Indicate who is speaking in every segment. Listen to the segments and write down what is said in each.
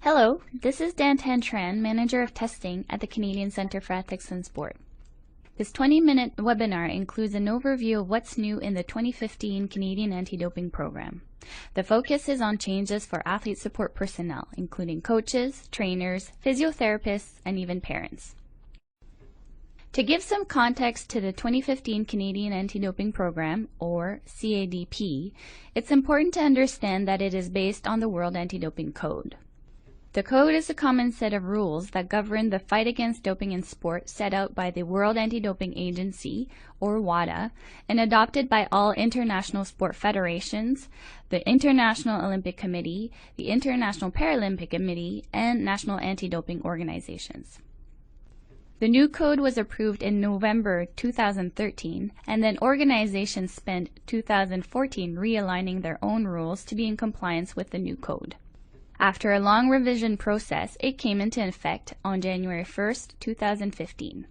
Speaker 1: Hello, this is Dan Tan Tran, Manager of Testing at the Canadian Centre for Ethics in Sport. This 20-minute webinar includes an overview of what's new in the 2015 Canadian Anti-Doping Program. The focus is on changes for athlete support personnel, including coaches, trainers, physiotherapists, and even parents. To give some context to the 2015 Canadian Anti-Doping Program, or CADP, it's important to understand that it is based on the World Anti-Doping Code. The code is a common set of rules that govern the fight against doping in sport set out by the World Anti-Doping Agency, or WADA, and adopted by all international sport federations, the International Olympic Committee, the International Paralympic Committee, and national anti-doping organizations. The new code was approved in November 2013, and then organizations spent 2014 realigning their own rules to be in compliance with the new code. After a long revision process, it came into effect on January 1, 2015.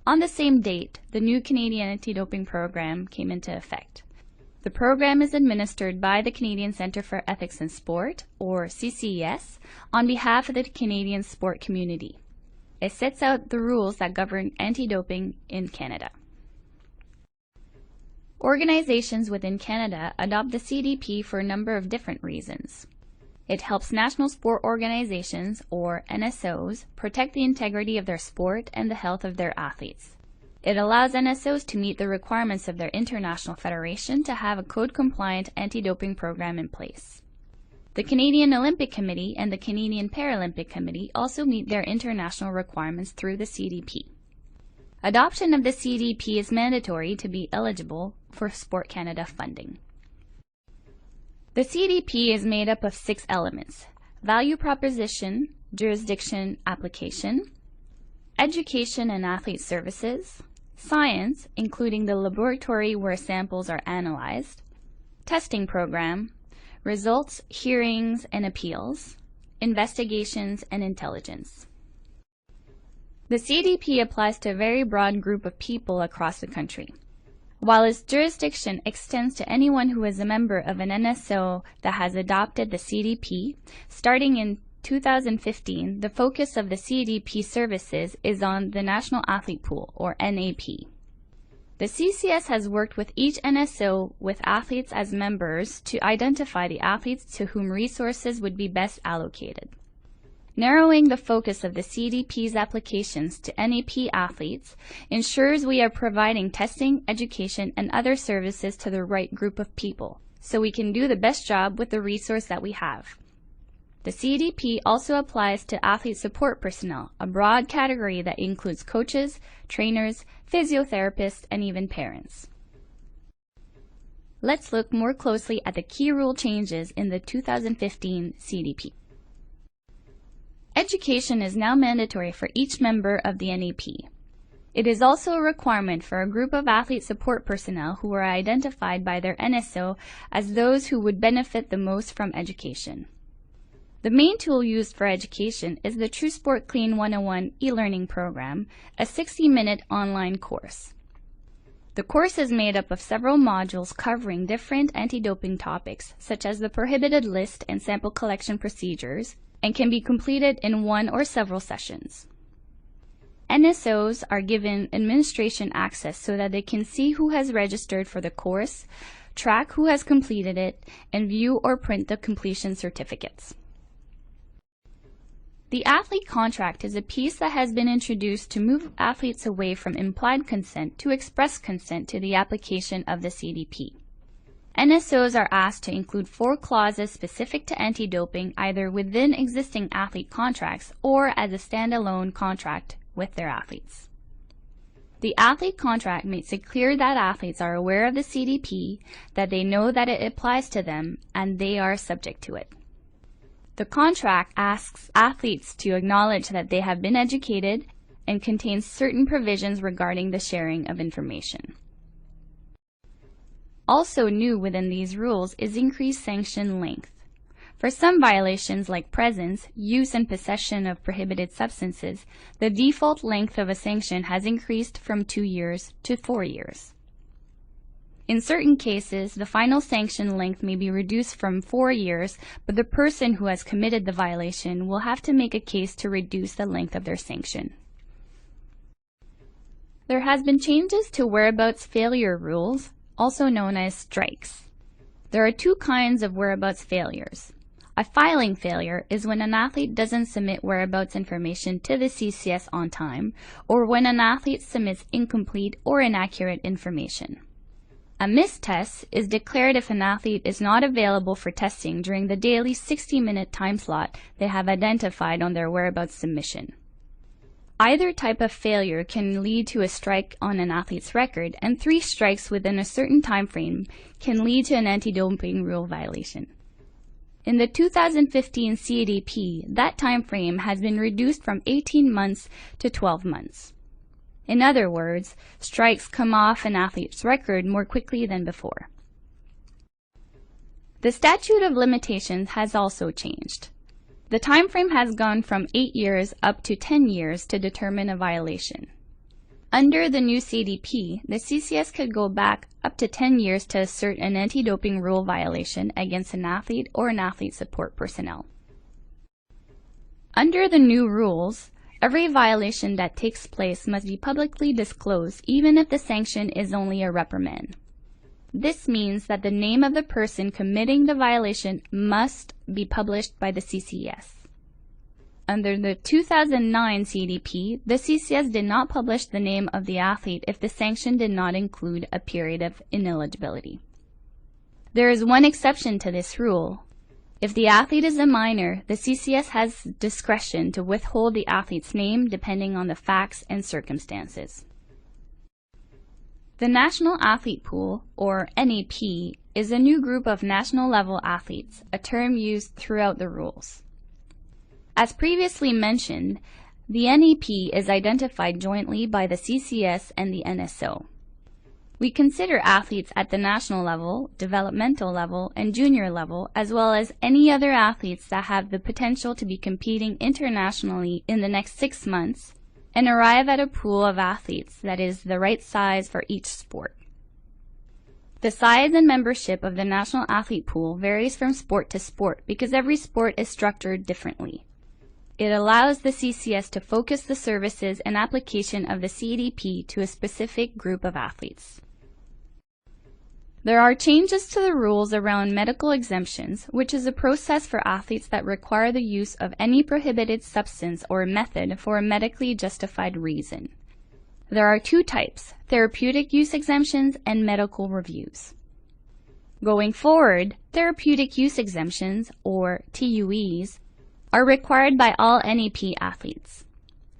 Speaker 1: On the same date, the new Canadian Anti-Doping Program came into effect. The program is administered by the Canadian Centre for Ethics in Sport, or CCES, on behalf of the Canadian sport community. It sets out the rules that govern anti-doping in Canada. Organizations within Canada adopt the CADP for a number of different reasons. It helps national sport organizations, or NSOs, protect the integrity of their sport and the health of their athletes. It allows NSOs to meet the requirements of their international federation to have a code-compliant anti-doping program in place. The Canadian Olympic Committee and the Canadian Paralympic Committee also meet their international requirements through the CADP. Adoption of the CADP is mandatory to be eligible for Sport Canada funding. The CADP is made up of 6 elements: value proposition, jurisdiction application, education and athlete services, science, including the laboratory where samples are analyzed, testing program, results, hearings and appeals, investigations, and intelligence. The CADP applies to a very broad group of people across the country. While its jurisdiction extends to anyone who is a member of an NSO that has adopted the CADP, starting in 2015, the focus of the CADP services is on the National Athlete Pool, or NAP. The CCS has worked with each NSO with athletes as members to identify the athletes to whom resources would be best allocated. Narrowing the focus of the CADP's applications to NAP athletes ensures we are providing testing, education, and other services to the right group of people, so we can do the best job with the resource that we have. The CADP also applies to athlete support personnel, a broad category that includes coaches, trainers, physiotherapists, and even parents. Let's look more closely at the key rule changes in the 2015 CADP. Education is now mandatory for each member of the NAP. It is also a requirement for a group of athlete support personnel who are identified by their NSO as those who would benefit the most from education. The main tool used for education is the True Sport Clean 101 e-learning program, a 60-minute online course. The course is made up of several modules covering different anti-doping topics, such as the prohibited list and sample collection procedures, and can be completed in one or several sessions. NSOs are given administration access so that they can see who has registered for the course, track who has completed it, and view or print the completion certificates. The athlete contract is a piece that has been introduced to move athletes away from implied consent to express consent to the application of the CADP. NSOs are asked to include 4 clauses specific to anti-doping either within existing athlete contracts or as a standalone contract with their athletes. The athlete contract makes it clear that athletes are aware of the CADP, that they know that it applies to them, and they are subject to it. The contract asks athletes to acknowledge that they have been educated and contains certain provisions regarding the sharing of information. Also new within these rules is increased sanction length. For some violations like presence, use, and possession of prohibited substances, the default length of a sanction has increased from 2 years to 4 years. In certain cases, the final sanction length may be reduced from 4 years, but the person who has committed the violation will have to make a case to reduce the length of their sanction. There has been changes to whereabouts failure rules, also known as strikes. There are two kinds of whereabouts failures. A filing failure is when an athlete doesn't submit whereabouts information to the CCS on time, or when an athlete submits incomplete or inaccurate information. A missed test is declared if an athlete is not available for testing during the daily 60-minute time slot they have identified on their whereabouts submission. Either type of failure can lead to a strike on an athlete's record, and 3 strikes within a certain time frame can lead to an anti-doping rule violation. In the 2015 CADP, that time frame has been reduced from 18 months to 12 months. In other words, strikes come off an athlete's record more quickly than before. The statute of limitations has also changed. The time frame has gone from 8 years up to 10 years to determine a violation. Under the new CADP, the CCS could go back up to 10 years to assert an anti-doping rule violation against an athlete or an athlete support personnel. Under the new rules, every violation that takes place must be publicly disclosed, even if the sanction is only a reprimand. This means that the name of the person committing the violation must be published by the CCS. Under the 2009 CADP, the CCS did not publish the name of the athlete if the sanction did not include a period of ineligibility. There is one exception to this rule. If the athlete is a minor, the CCS has discretion to withhold the athlete's name depending on the facts and circumstances. The National Athlete Pool, or NAP, is a new group of national-level athletes, a term used throughout the rules. As previously mentioned, the NAP is identified jointly by the CCS and the NSO. We consider athletes at the national level, developmental level, and junior level, as well as any other athletes that have the potential to be competing internationally in the next 6 months, and arrive at a pool of athletes that is the right size for each sport. The size and membership of the National Athlete Pool varies from sport to sport because every sport is structured differently. It allows the CCS to focus the services and application of the CADP to a specific group of athletes. There are changes to the rules around medical exemptions, which is a process for athletes that require the use of any prohibited substance or method for a medically justified reason. There are 2 types, therapeutic use exemptions and medical reviews. Going forward, therapeutic use exemptions, or TUEs, are required by all NAP athletes.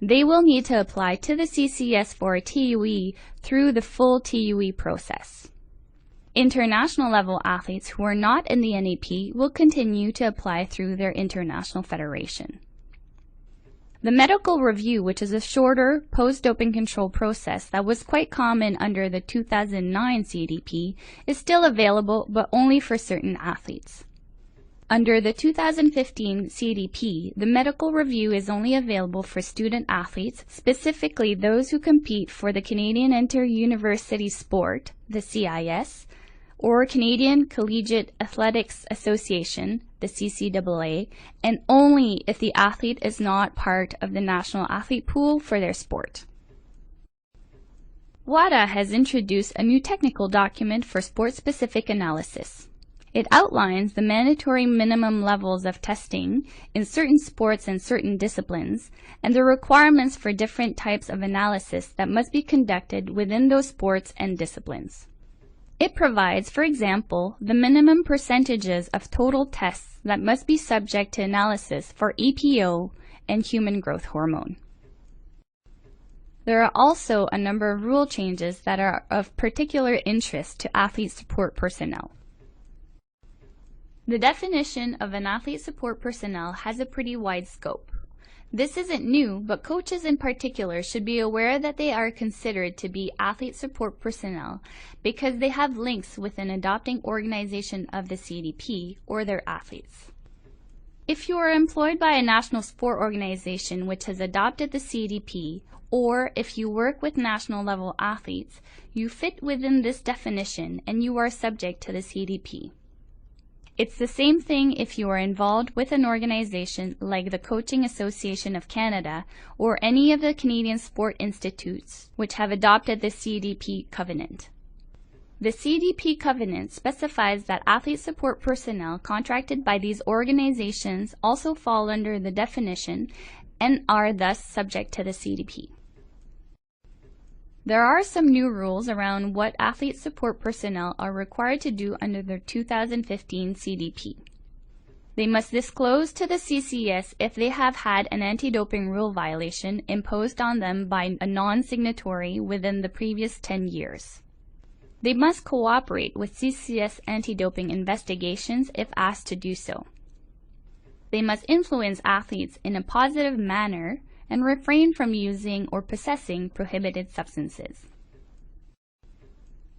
Speaker 1: They will need to apply to the CCS for a TUE through the full TUE process. International level athletes who are not in the NAP will continue to apply through their international federation. The medical review, which is a shorter post-doping control process that was quite common under the 2009 CADP, is still available but only for certain athletes. Under the 2015 CADP, the medical review is only available for student athletes, specifically those who compete for the Canadian Inter-University Sport, the CIS, or Canadian Collegiate Athletics Association, the CCAA, and only if the athlete is not part of the National Athlete Pool for their sport. WADA has introduced a new technical document for sport-specific analysis. It outlines the mandatory minimum levels of testing in certain sports and certain disciplines, and the requirements for different types of analysis that must be conducted within those sports and disciplines. It provides, for example, the minimum percentages of total tests that must be subject to analysis for EPO and human growth hormone. There are also a number of rule changes that are of particular interest to athlete support personnel. The definition of an athlete support personnel has a pretty wide scope. This isn't new, but coaches in particular should be aware that they are considered to be athlete support personnel because they have links with an adopting organization of the CADP or their athletes. If you are employed by a national sport organization which has adopted the CADP, or if you work with national level athletes, you fit within this definition and you are subject to the CADP. It's the same thing if you are involved with an organization like the Coaching Association of Canada or any of the Canadian sport institutes which have adopted the CADP covenant. The CADP covenant specifies that athlete support personnel contracted by these organizations also fall under the definition and are thus subject to the CADP. There are some new rules around what athlete support personnel are required to do under the 2015 CADP. They must disclose to the CCS if they have had an anti-doping rule violation imposed on them by a non-signatory within the previous 10 years. They must cooperate with CCS anti-doping investigations if asked to do so. They must influence athletes in a positive manner and refrain from using or possessing prohibited substances.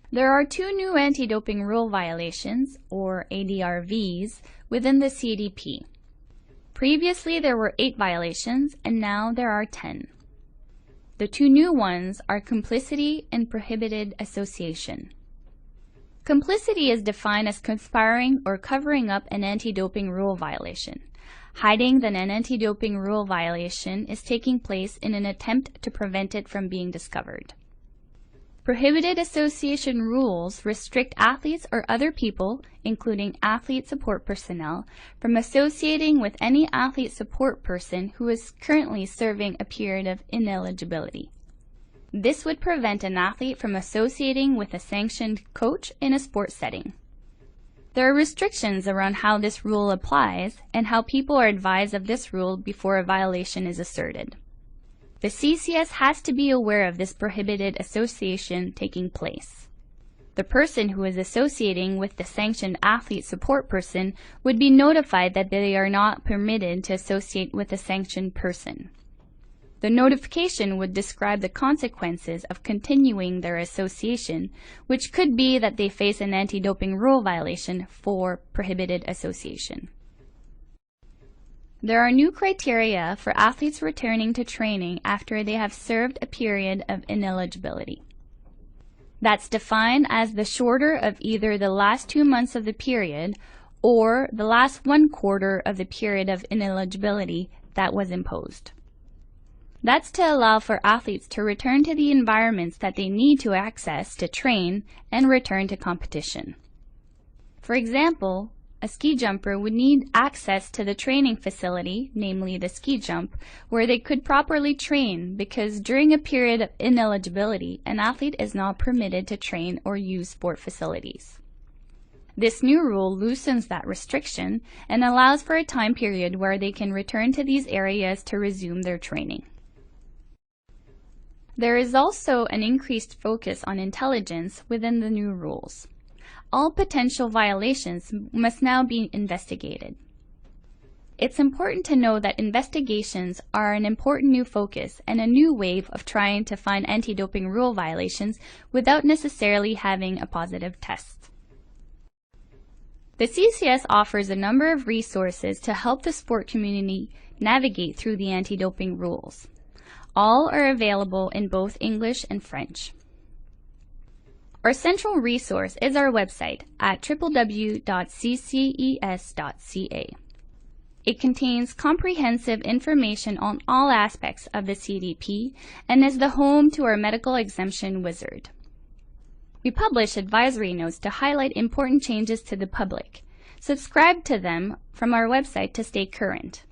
Speaker 1: There are 2 new anti-doping rule violations, or ADRVS, within the CADP. Previously there were 8 violations, and now there are 10. The 2 new ones are complicity and prohibited association. Complicity is defined as conspiring or covering up an anti-doping rule violation, hiding that an anti-doping rule violation is taking place in an attempt to prevent it from being discovered. Prohibited association rules restrict athletes or other people, including athlete support personnel, from associating with any athlete support person who is currently serving a period of ineligibility. This would prevent an athlete from associating with a sanctioned coach in a sports setting. There are restrictions around how this rule applies and how people are advised of this rule before a violation is asserted. The CCS has to be aware of this prohibited association taking place. The person who is associating with the sanctioned athlete support person would be notified that they are not permitted to associate with a sanctioned person. The notification would describe the consequences of continuing their association, which could be that they face an anti-doping rule violation for prohibited association. There are new criteria for athletes returning to training after they have served a period of ineligibility. That's defined as the shorter of either the last 2 months of the period or the last 1 quarter of the period of ineligibility that was imposed. That's to allow for athletes to return to the environments that they need to access to train and return to competition. For example, a ski jumper would need access to the training facility, namely the ski jump, where they could properly train because during a period of ineligibility, an athlete is not permitted to train or use sport facilities. This new rule loosens that restriction and allows for a time period where they can return to these areas to resume their training. There is also an increased focus on intelligence within the new rules. All potential violations must now be investigated. It's important to know that investigations are an important new focus and a new wave of trying to find anti-doping rule violations without necessarily having a positive test. The CCS offers a number of resources to help the sport community navigate through the anti-doping rules. All are available in both English and French. Our central resource is our website at www.cces.ca. It contains comprehensive information on all aspects of the CADP and is the home to our medical exemption wizard. We publish advisory notes to highlight important changes to the public. Subscribe to them from our website to stay current.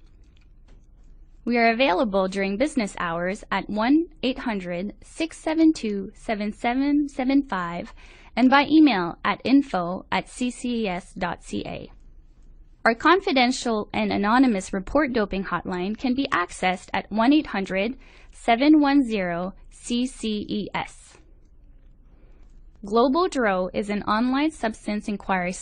Speaker 1: We are available during business hours at 1-800-672-7775 and by email at info@cces.ca. Our confidential and anonymous report doping hotline can be accessed at 1-800-710-CCES. Global DRO is an online substance inquiry